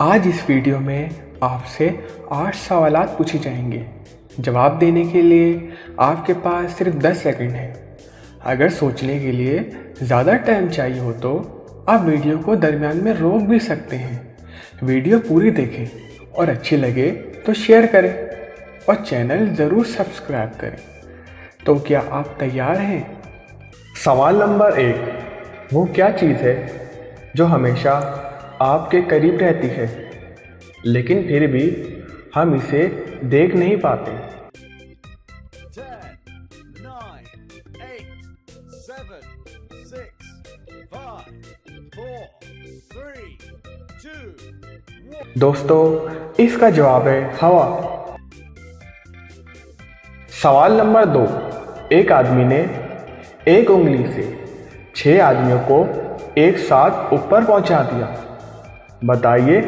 आज इस वीडियो में आपसे 8 सवालात पूछे जाएंगे। जवाब देने के लिए आपके पास सिर्फ 10 सेकंड है। अगर सोचने के लिए ज़्यादा टाइम चाहिए हो तो आप वीडियो को दरमियान में रोक भी सकते हैं। वीडियो पूरी देखें और अच्छी लगे तो शेयर करें और चैनल ज़रूर सब्सक्राइब करें। तो क्या आप तैयार हैं? सवाल नंबर 1, वो क्या चीज़ है जो हमेशा आपके करीब रहती है लेकिन फिर भी हम इसे देख नहीं पाते? 10, 9, 8, 7, 6, 5, 4, 3, 2, 1। दोस्तों, इसका जवाब है हवा। सवाल नंबर 2, एक आदमी ने एक उंगली से 6 आदमियों को एक साथ ऊपर पहुंचा दिया। बताइए